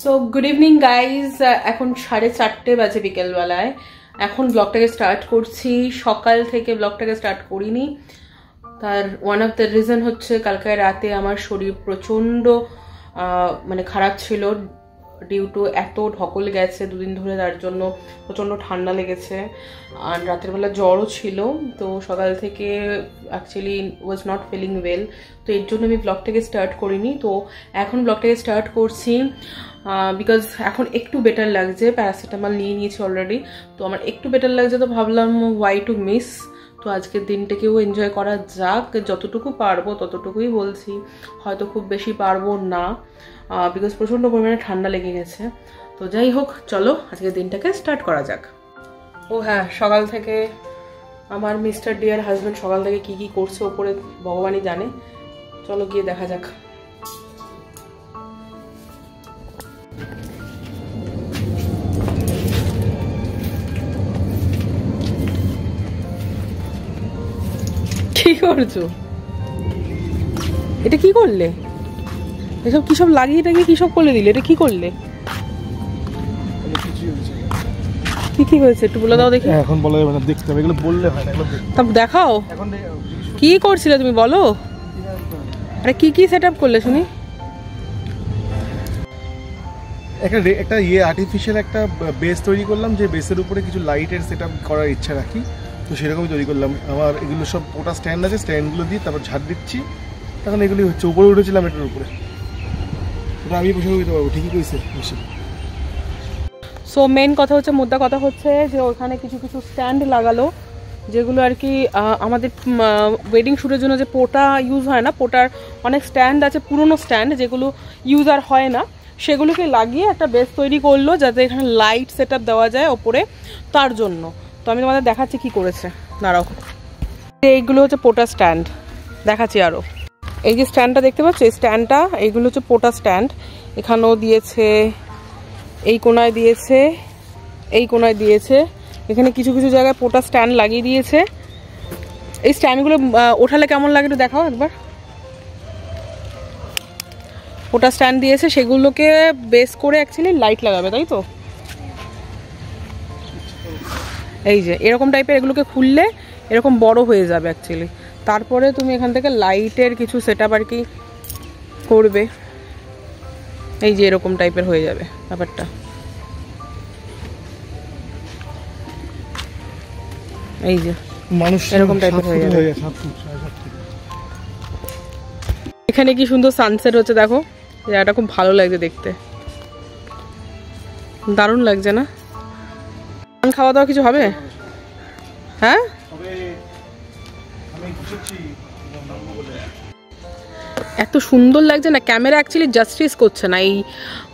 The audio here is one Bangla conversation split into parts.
সো গুড ইভিনিং গাইজ, এখন 4:30 বাজে বিকেলবেলায়। এখন ব্লগটাকে স্টার্ট করছি। সকাল থেকে ব্লগটাকে স্টার্ট করিনি, তার ওয়ান অফ দ্য রিজন হচ্ছে কালকে রাতে আমার শরীর প্রচণ্ড মানে খারাপ ছিল ডিউ টু এত ঢকল গেছে দুদিন ধরে, তার জন্য প্রচণ্ড ঠান্ডা লেগেছে আর রাতের বেলা জ্বরও ছিল। তো সকাল থেকে actually was not feeling well, তো এর জন্য আমি ব্লগটাকে স্টার্ট করিনি। তো এখন ব্লগটাকে স্টার্ট করছি বিকজ এখন একটু বেটার লাগছে, প্যারাসিটামল নিয়ে নিয়েছি অলরেডি, তো আমার একটু বেটার লাগছে। তো ভাবলাম ওয়াই টু মিস, তো আজকের দিনটাকেও এনজয় করা যাক, যতটুকু পারবো ততটুকুই বলছি, হয়তো খুব বেশি পারবো না বিকজ প্রচণ্ড পরিমাণে ঠান্ডা লেগে গেছে। তো যাই হোক, চলো আজকের দিনটাকে স্টার্ট করা যাক। ও হ্যাঁ, সকাল থেকে আমার মিস্টার ডিয়ার হাজব্যান্ড সকাল থেকে কি কি করছে ওপরে ভগবানই জানে, চলো গিয়ে দেখা যাক। কি করছো? এটা কি করলে? এসব কি সব লাগিয়ে টাগিয়ে কি সব করলে দিলে? এটা কি করলে? কি কি হয়েছে একটু বলে দাও দেখি। এখন বলা যাবে না, দেখতে হবে, এগুলো বললে হয় না, এগুলো তা দেখাও কি করছিলে তুমি, বলো। আরে কি কি সেটআপ করলে শুনি। একটা আর্টিফিশিয়াল একটা বেস তৈরি করলাম, যে বেসের উপরে কিছু লাইটের সেটআপ করার ইচ্ছা রাখি, তো সেরকমই তৈরি করলাম। আমার এগুলো সব ওটা স্ট্যান্ড আছে, স্ট্যান্ডগুলো দিয়ে তারপর ঝাড় দিচ্ছি, তখন এগুলি হচ্ছে। উপরে উঠেছিলাম এটার উপরে, ওটা আমি বসে দিতে পারবো, ঠিকই কইছে বসে। সো মেন কথা হচ্ছে, মুদ্রা কথা হচ্ছে যে ওখানে কিছু কিছু স্ট্যান্ড লাগালো, যেগুলো আর কি আমাদের ওয়েডিং শ্যুটের জন্য যে পোটা ইউজ হয় না, পোটার অনেক স্ট্যান্ড আছে, পুরনো স্ট্যান্ড যেগুলো ইউজ আর হয় না, সেগুলোকে লাগিয়ে একটা বেস তৈরি করলো যাতে এখানে লাইট সেটআপ দেওয়া যায় ওপরে, তার জন্য। তো আমি তোমাদের দেখাচ্ছি কি করেছে, দাঁড়াও। এইগুলো হচ্ছে পোটা স্ট্যান্ড, দেখাচ্ছি আরও। এই যে স্ট্যান্ডটা দেখতে পাচ্ছ, এই স্ট্যান্ডটা, এইগুলো হচ্ছে পোটা স্ট্যান্ড। এখানেও দিয়েছে, এই কোনায় দিয়েছে, এই কোনায় দিয়েছে, এখানে কিছু কিছু জায়গায় পোটা স্ট্যান্ড লাগিয়ে দিয়েছে। এই স্ট্যান্ডগুলো ওঠালে কেমন লাগে একটু দেখাও একবার। পোটা স্ট্যান্ড দিয়েছে, সেগুলোকে বেস করে অ্যাকচুয়ালি লাইট লাগাবে, তাই তো? এই যে এরকম টাইপের, এগুলোকে খুললে এরকম বড় হয়ে যাবে অ্যাকচুয়ালি, তারপরে তুমি এখান থেকে লাইটের কিছু সেটআপ আর কি করবে। এই যে এরকম টাইপের হয়ে যাবে ব্যাপারটা। এই যে মানুষ এরকম টাইপের হয়ে যাবে। এখানে কি সুন্দর সানসেট হচ্ছে দেখো, জায়গাটা খুব ভালো লাগছে দেখতে, দারুণ লাগছে না? খাওয়া দাওয়া কিছু হবে? হ্যাঁ, এত সুন্দর লাগছে না, ক্যামেরা অ্যাকচুয়ালি জাস্টিস করছে না। এই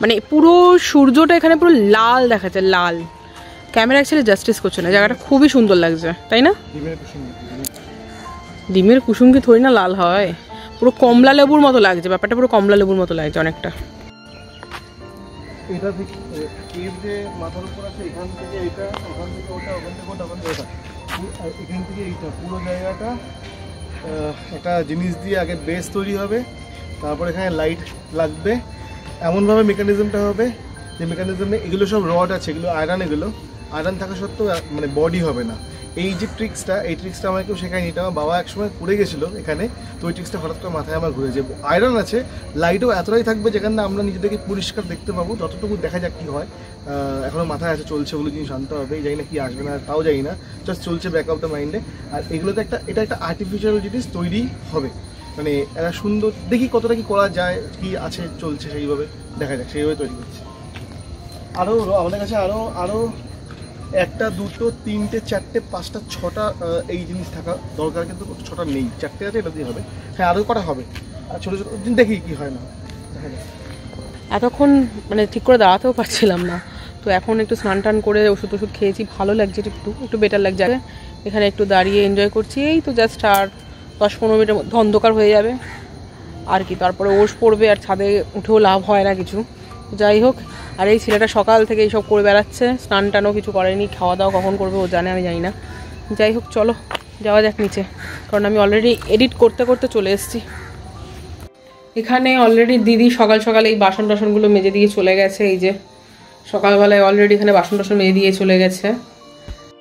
মানে পুরো সূর্যটা এখানে পুরো লাল দেখাচ্ছে, লাল। ক্যামেরা অ্যাকচুয়ালি জাস্টিস করছে না, জায়গাটা খুবই সুন্দর লাগছে, তাই না? ডিমের কুসুম কি থরি না লাল হয়? পুরো কমলা লেবুর মতো লাগছে ব্যাপারটা, পুরো কমলা লেবুর মতো লাগছে অনেকটা। এটা থেকে এই যে মাথার উপর আছে, এখান থেকে এটা, ওখান থেকে ওটা, ওখান থেকে ওটা, ওখান থেকে ওটা, এখান থেকে এইটা পুরো জায়গাটা একটা জিনিস দিয়ে আগে বেস তৈরি হবে, তারপর এখানে লাইট লাগবে। এমনভাবে মেকানিজমটা হবে যে মেকানিজমে এগুলো সব রড আছে, এগুলো আয়রন, এগুলো আয়রন থাকা সত্ত্বেও মানে বডি হবে না। এই যে ট্রিক্সটা, এই ট্রিক্সটা আমার কেউ শেখায়নি, এটা আমার বাবা একসময় করে গেছিলো এখানে, তো ওই ট্রিক্সটা হঠাৎ করে মাথায় আমার ঘুরেছে। আয়রন আছে, লাইটও এতটাই থাকবে যেখানে আমরা নিজেদেরকে পরিষ্কার দেখতে পাবো, যতটুকু দেখা যাক কী হয়। এখনও মাথায় আছে, চলছে, ওগুলো জিনিস জানতে হবে, জানি না কি আসবে না, তাও জানি না, জাস্ট চলছে ব্যাক অফ দ্য মাইন্ডে। আর এগুলোতে এটা একটা আর্টিফিশিয়াল জিনিস তৈরি হবে, মানে একটা সুন্দর, দেখি কতটা কি করা যায়, কি আছে চলছে, সেইভাবে দেখা যাক, সেইভাবে তৈরি করছে। আরও আমাদের কাছে আরও একটা, দুটো, তিনটে, চারটে, পাঁচটা, ছটা এই জিনিস থাকা দরকার, কিন্তু ছটা নেই, চারটে আছে, এটা দিয়ে হবে। হ্যাঁ, আরও কটা হবে, আর ছোটো ছোটো দেখি কি হয় না, দেখা যায়। এতক্ষণ মানে ঠিক করে দাঁড়াতেও পারছিলাম না, তো এখন একটু স্নান টান করে ওষুধ খেয়েছি, ভালো লাগছে, একটু বেটার লাগছে। এখানে একটু দাঁড়িয়ে এনজয় করছি, এই তো জাস্ট আর 10-15 মিনিটের মধ্যে অন্ধকার হয়ে যাবে আর কি, তারপরে ওষ পড়বে, আর ছাদে উঠেও লাভ হয় না কিছু। যাই হোক, আর এই ছেলেটা সকাল থেকে এইসব করে বেড়াচ্ছে, স্নান টানও কিছু করেনি, খাওয়া দাওয়া কখন করবে ও জানে, আমি জানি না। যাই হোক, চলো যাওয়া যাক নিচে, কারণ আমি অলরেডি এডিট করতে করতে চলে এসেছি। এখানে অলরেডি দিদি সকাল সকাল এই বাসন টাসনগুলো মেজে দিয়ে চলে গেছে। এই যে সকালবেলায় অলরেডি এখানে বাসন টাসন মেজে দিয়ে চলে গেছে।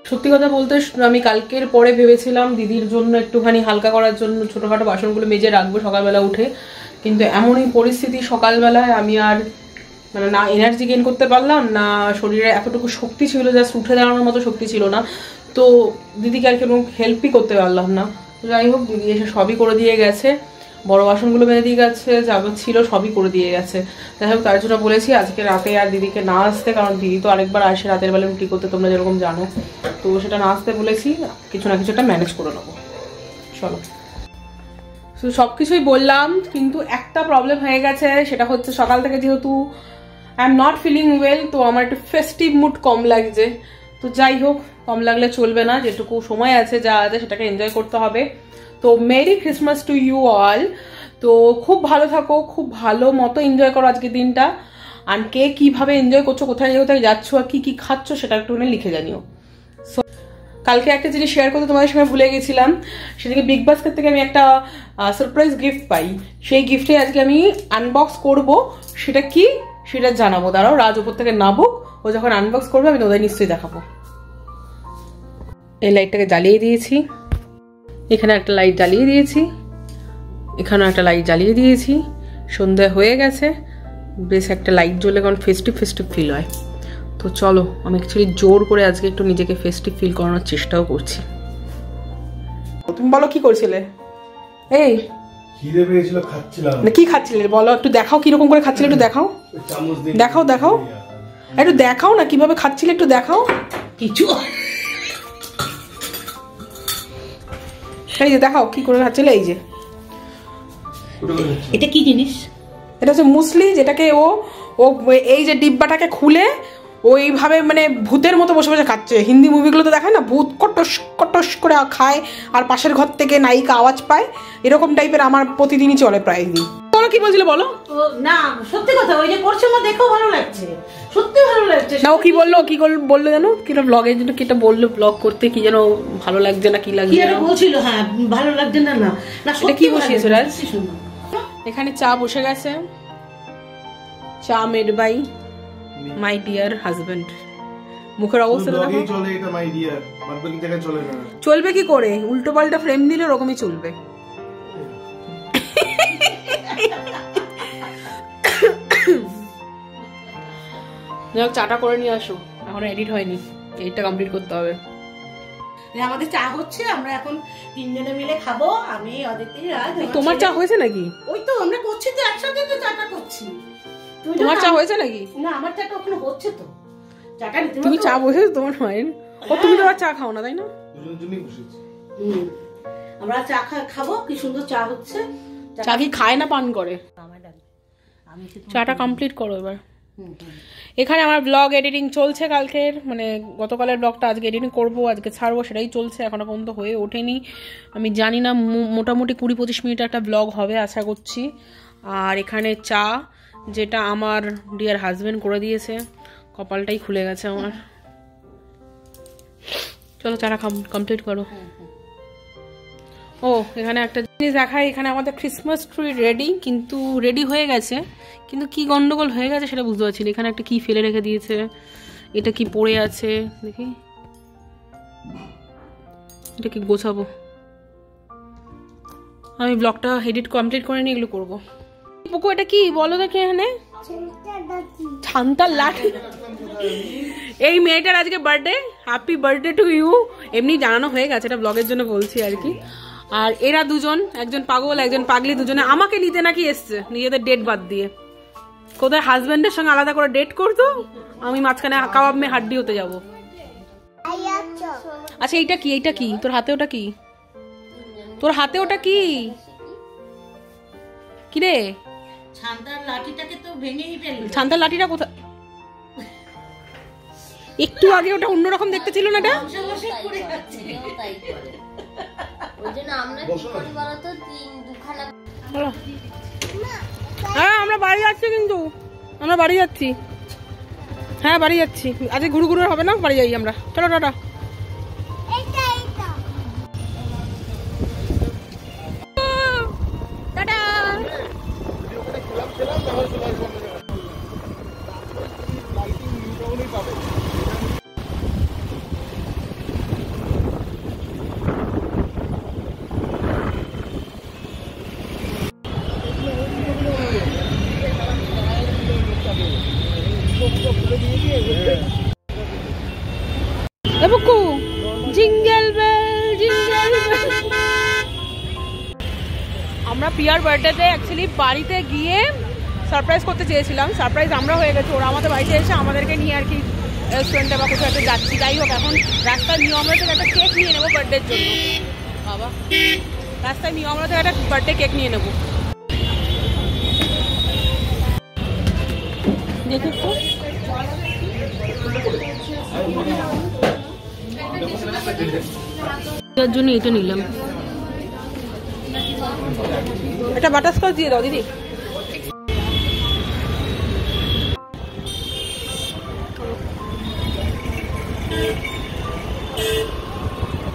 সত্যি কথা বলতে আমি কালকের পরে ভেবেছিলাম দিদির জন্য একটুখানি হালকা করার জন্য ছোটোখাটো বাসনগুলো মেজে রাখবো সকালবেলা উঠে, কিন্তু এমনই পরিস্থিতি সকালবেলায় আমি আর মানে না এনার্জি গেইন করতে পারলাম না শরীরে এতটুকু শক্তি ছিল, জাস্ট উঠে দাঁড়ানোর মতো শক্তি ছিল না। তো দিদিকে আর কেমন হেল্পই করতে পারলাম না। তো যাই হোক দিদি এসে সবই করে দিয়ে গেছে, বড় বাসনগুলো মেজে দিয়ে গেছে, যা ছিল সবই করে দিয়ে গেছে। যাই হোক তার জন্য বলেছি আজকে রাতে আর দিদিকে না আসতে, কারণ দিদি তো আরেকবার আসে রাতের বেলা রুটি করতে, তোমরা যেরকম জানো। তো সেটা না আসতে বলেছি, কিছু না কিছু একটা ম্যানেজ করে নেবো। চলো সব কিছুই বললাম, কিন্তু একটা প্রবলেম হয়ে গেছে, সেটা হচ্ছে সকাল থেকে যেহেতু I am not feeling well, তো আমার একটু ফেস্টিভ মুড কম লাগছে। তো যাই হোক কম লাগলে চলবে না, যেটুকু সময় আছে যা আছে সেটাকে এনজয় করতে হবে। তো merry Christmas to you all. তো খুব ভালো থাকো, খুব ভালো মতো এনজয় করো আজকের দিনটা। আর কে কীভাবে এনজয় করছো, কোথায় কোথায় যাচ্ছ আর কী কী খাচ্ছ সেটা একটুখানি লিখে জানিও। সো কালকে একটা জিনিস শেয়ার করতে তোমাদের সঙ্গে ভুলে গেছিলাম, সেটাকে বিগ বাস্কেট থেকে আমি একটা সারপ্রাইজ গিফট পাই। সেই গিফটে আজকে আমি আনবক্স করব। সেটা কি সেটা জানাবো, দাঁড়াও রাজ উপর থেকে নাবুক, ও যখন আনবক্স করবে আমি তোদের নিশ্চয়ই দেখাবো। এই লাইটটাকে জ্বালিয়ে দিয়েছি, এখানে একটা লাইট জ্বালিয়ে দিয়েছি, এখানেও একটা লাইট জ্বালিয়ে দিয়েছি। সন্ধ্যা হয়ে গেছে, বেশ একটা লাইট জ্বলে, কারণ ফেস্টিভ ফেস্টিভ ফিল হয়। তো চলো আমি অ্যাকচুয়ালি জোর করে আজকে একটু নিজেকে ফেস্টিভ ফিল করানোর চেষ্টাও করছি। তুমি বলো কি করছিলে? এই খিদে পেয়েছিল, খাচ্ছিলাম। কি খাচ্ছিলে বলো, একটু দেখাও কিরকম করে খাচ্ছিলে, একটু দেখাও। দেখাও দেখাও একটু দেখাও না কিভাবে খাচ্ছিলে, একটু দেখাও। কিছু এই যে দেখাও কি করে খাচ্ছিলে। এই যে এটা কি জিনিস? এটা হচ্ছে মুসলি, যেটাকে ও এই যে ডিব্বাটাকে খুলে ওইভাবে মানে ভূতের মতো বসে বসে খাচ্ছে। হিন্দি মুভিগুলোতে দেখায় না, ভূত কটস কটস করে খায় আর পাশের ঘর থেকে নায়িকা আওয়াজ পায়, এরকম টাইপের আমার প্রতিদিনই চলে প্রায় দিন। বলো কি বলছিলে বলো। না সত্যি কথা, ওই যে করছে আমার দেখেও ভালো লাগছে, সত্যি ভালো লাগছে। না ও কি বললো, কি বললো জানো, কিটা ব্লগের জন্য কিটা বললো, ব্লগ করতে কি যেন ভালো লাগছে না কি লাগছে বলছিল। হ্যাঁ ভালো লাগছে না। না না এটা কি বসিয়েছো রাজ? এখানে চা বসে গেছে, চা made by my dear husband. মুখের অবস্থা দেখো। চলে এটা মাই ডিয়ার, বাকি জায়গায় চলে না। চলবে কি করে, উল্টো পাল্টা ফ্রেম দিলে ওরকমই চলবে। যাক চাটা করে নিয়ে আসো, এখন এডিট হয়নি, এইটা কমপ্লিট করতে হবে। আমাদের চা হচ্ছে, আমরা এখন তিনজনে মিলে খাবো, আমি অদিতি রাজ। তোমার চা হয়েছে নাকি? ওই তো আমরা করছি তো একসাথে, তো চাটা করছি। তোমার চা হয়েছে নাকি? না আমার চাটা ওখানে হচ্ছে তো। চাটা নিতে তুমি চা বসেছো তোমার মায়ের? ও তুমি তো আর চা খাও না তাই না? দুজনের জন্যই বসেছি। আমরা চা খাবো, কি সুন্দর চা হচ্ছে। চা কি খায় না পান করে? চাটা কমপ্লিট করো এবার। এখানে আমার ব্লগ এডিটিং চলছে কালকের, মানে গতকালের ব্লগটা আজকে এডিটিং করবো, আজকে ছাড়বো, সেটাই চলছে, এখনো পর্যন্ত হয়ে ওঠেনি। আমি জানি না, মোটামুটি 20-25 মিনিট একটা ব্লগ হবে আশা করছি। আর এখানে চা, যেটা আমার ডিয়ার হাজবেন্ড করে দিয়েছে, কপালটাই খুলে গেছে আমার। চলো চাটা কমপ্লিট করো। ও এখানে একটা জিনিস দেখায়, এখানে আমাদের ক্রিসমাস ট্রি রেডি, কিন্তু রেডি হয়ে গেছে, কিন্তু কি গন্ডগোল হয়ে গেছে সেটা বুঝতে পারছি না। এখানে একটা কি ফেলে রেখে দিয়েছে, এটা কি পড়ে আছে দেখি, এটা কি গোছাবো। আমি ব্লগটা এডিট কমপ্লিট করে নিয়ে এগুলো করবো। পুকু এটা কি বলো দেখি, এখানে ছান্তার লাঠি। এই মেয়েটার আজকে birthday, happy birthday to you. এমনি জানানো হয়ে গেছে, এটা ব্লগের জন্য বলছি আর কি। আর এরা দুজন, একজন পাগল একজন পাগলি, দুজনে আমাকে নিতে নাকি এসছে নিজেদের ডেট বাদ দিয়ে। কোথায় হাজবেন্ডের সঙ্গে আলাদা করে ডেট করতো, আমি মাঝখানে কাবাব মে হাড্ডি হতে যাবো। আচ্ছা এইটা কি, এইটা কি তোর হাতে, ওটা কি তোর হাতে, ওটা কি কি রে? ছান্তার লাঠিটাকে তো ভেঙেই ফেললি। ছান্তার লাঠিটা কোথায়? একটু আগে ওটা অন্যরকম দেখতে ছিল না, এটা হ্যাঁ আমরা বাড়ি যাচ্ছি, কিন্তু আমরা বাড়ি যাচ্ছি, হ্যাঁ বাড়ি যাচ্ছি আজকে, ঘুরু ঘুরু হবে না, বাড়ি যাই আমরা। চলো টাটা। আমরা পিয়ার বার্থডেতে অ্যাকচুয়ালি বাড়িতে গিয়ে সারপ্রাইজ করতে চেয়েছিলাম, সারপ্রাইজ আমরা হয়ে গেছে। ওরা আমাদের বাড়িতে এসে আমাদেরকে নিয়ে আর কি রেস্টুরেন্টে বা কোথাও একটা যাচ্ছি। যাই হোক, এখন রাস্তায় নিউ আমরা থেকে একটা কেক নিয়ে নেবো বার্থডের জন্য। বাবা, রাস্তায় নিউ আমরা থেকে একটা বার্থডে কেক নিয়ে নেবো। দেখো তো তার জন্য এটা নিলাম। একটা বাটারস্কচ দিয়ে দাও দিদি।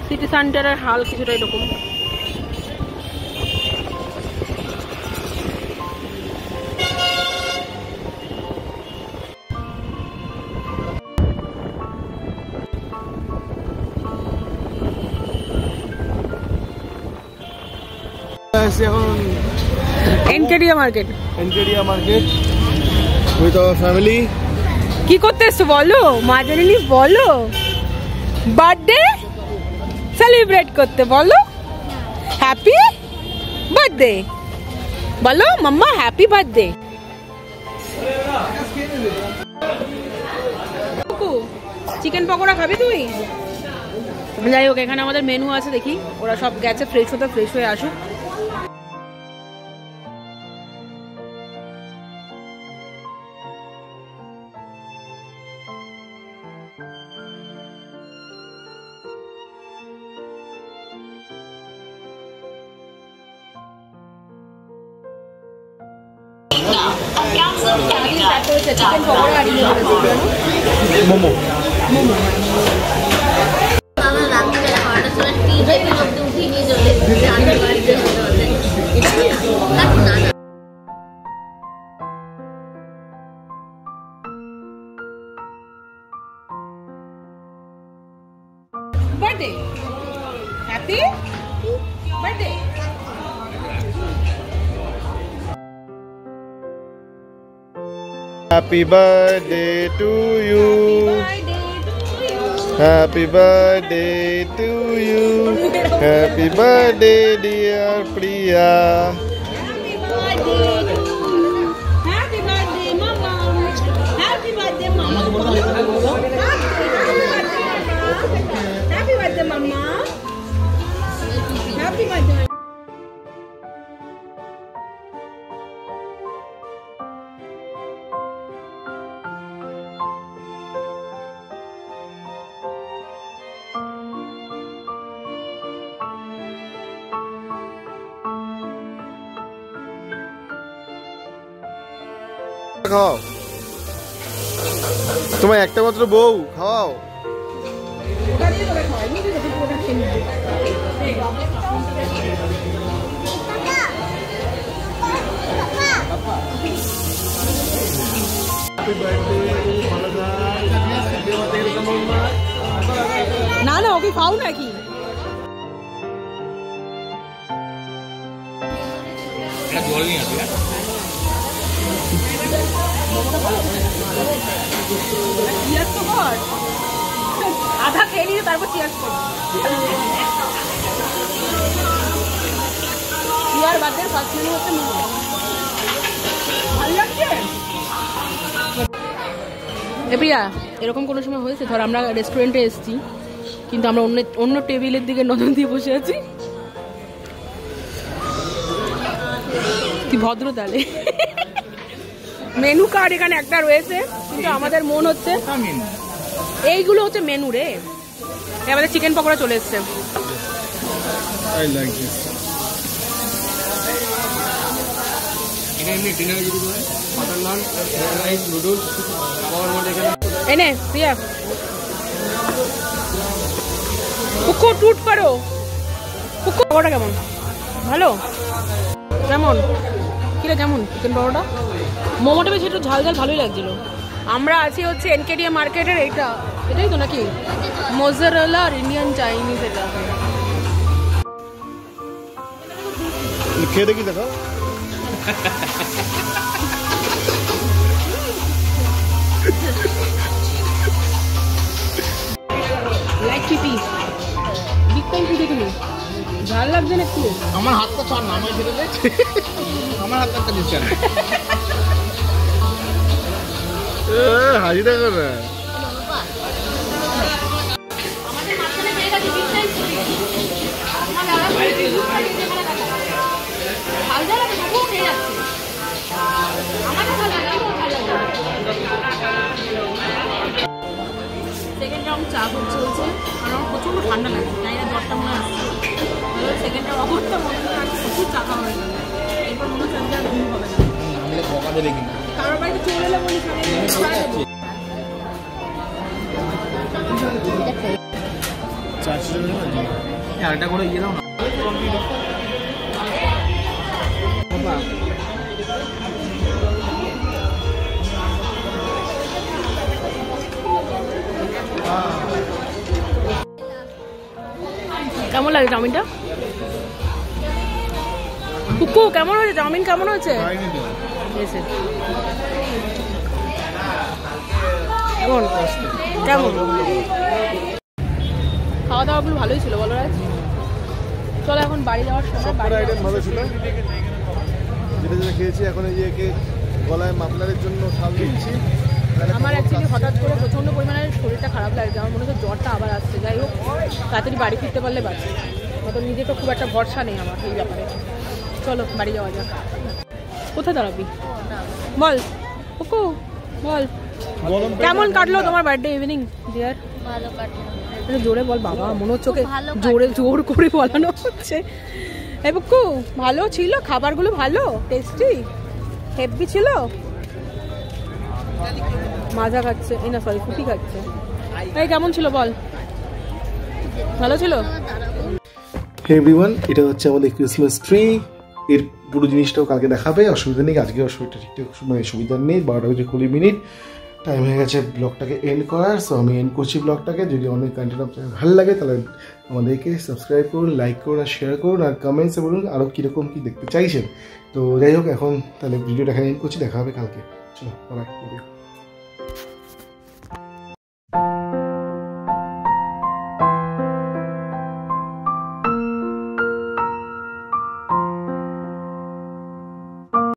সিটি সেন্টারের হাল কিছুটা এরকম। এখন এনকেডিয়া মার্কেট উইথ আওয়ার ফ্যামিলি। কি করতে এসছো বলো মাজারিনি, বলো বার্থডে সেলিব্রেট করতে, বলো হ্যাপি বার্থডে, বলো mamma happy birthday. Chicken pakora খাবি তুই? যাই হোক, এখানে আমাদের মেনু আছে, দেখি ওরা সব গেছে ফ্রেশ হতে, ফ্রেশ হয়ে আসুক। চিকেন পকোড়া আর momo. Birthday happy birthday. Happy birthday to you. Happy birthday to you. Happy birthday dear Priya. Happy birthday mama. Happy birthday mama. Happy birthday mama. Happy birthday. খাও, তোমার একটা মাত্র বউ, খাওয়াও। না না, ওকে খাও নাকি? জল নিয়ে আসবে। আধা খেয়ে নিয়ে তারপর চিয়ার্স করো। পিয়ার বার্থডে ফার্স্ট মেনু হচ্ছে মোমো। ভালো লাগছে? এ প্রিয়া, এরকম কোনো সময় হয়েছে ধর আমরা রেস্টুরেন্টে এসেছি কিন্তু আমরা অন্য টেবিলের দিকে নজর দিয়ে বসে আছি? কি ভদ্র তাহলে। মেনু কার্ড এখানে একটা রয়েছে কিন্তু আমাদের মন হচ্ছে এইগুলো হচ্ছে মেনু রে। আমাদের চিকেন পকোড়া চলে এসছে। I like this. এনে প্রিয়া পুকো টুট করো। পুকো পকোড়া কেমন? ভালো? কেমন কিরে, কেমন চিকেন পকোড়া? মোমোটা বেশি একটু ঝাল ঝাল ভালোই লাগছিল। আমরা আছি হচ্ছে এনকেডিয়া মার্কেটের, এটাই তো নাকি মোজারেলা আর ইন্ডিয়ান চাইনিজ। এটা খেয়ে দেখি, দেখো। লাইক পিপি বিগ টাইম পিপি তুমি ঝাল লাগছে না একটু? আমার হাতটা ছাড় না, আমার ছেড়ে দে। আমার হাতটা দিচ্ছে না। হাজি দেখো না। সেকেন্ড রাউন্ড চা চলছে, কারণ আমার প্রচণ্ড ঠান্ডা লাগছে, তাই না জ্বরটা মনে আসছে। সেকেন্ড রাউন্ড অবস্থা মনে হচ্ছে প্রচুর চা খাওয়া হয়ে গেল, এরপর মনে হচ্ছে আর ঘুম হবে না। কারোর বাড়িতে চলে এলে বলিস আরেকটা করে ইয়ে দাও না। কেমন লাগে চাউমিনটা? কুকু কেমন হয়েছে চাউমিন? কেমন হয়েছে? কেমন কেমন খাওয়া দাওয়াগুলো ভালোই ছিল বলো রাজ? চলো এখন বাড়ি যাওয়ার সময়। বাড়ি ভালো ছিল, যেটা যেটা খেয়েছি। এখন এই যে গলায় মাফলারের জন্য শাল দিচ্ছি। আমার অ্যাকচুয়ালি হঠাৎ করে প্রচণ্ড পরিমাণে শরীরটা খারাপ লাগছে, আমার মনে হচ্ছে জ্বরটা আবার আসছে। যাই হোক তাড়াতাড়ি বাড়ি ফিরতে পারলে বাঁচি, অত নিজেকে খুব একটা ভরসা নেই আমার এই ব্যাপারে। চলো বাড়ি যাওয়া যাক। কোথায় দাঁড়াবি বল কুকু, বল কেমন কাটলো তোমার বার্থডে ইভিনিং ডিয়ার? ভালো কাটলো। জোরে বল বাবা, মনে হচ্ছে ওকে জোর করে বলানো হচ্ছে। এই বুকু ভালো ছিল, খাবারগুলো ভালো টেস্টি হেভি ছিল। মাজা খাচ্ছে, এই না সরি ফুটি খাচ্ছে। এই কেমন ছিল বল? ভালো ছিল। হে এভরিওয়ান, এটা হচ্ছে আমাদের ক্রিসমাস ট্রি। এর পুরো জিনিসটাও কালকে দেখাবে, অসুবিধা নেই। আজকে অসুবিধা ঠিকঠাক সুবিধা নেই। 12:20 টাইম হয়ে গেছে ব্লগটাকে এন্ড করার। সো আমি এন্ড করছি ব্লগটাকে। যদি অনেক কন্টেন্ট আপনার ভালো লাগে তাহলে আমাদেরকে সাবস্ক্রাইব করুন, লাইক করুন আর শেয়ার করুন, আর কমেন্টসে বলুন আরও কীরকম কী দেখতে চাইছেন। তো যাই হোক এখন তাহলে ভিডিওটা এখানে এন্ড করছি, দেখা হবে কালকে। চলো বাই।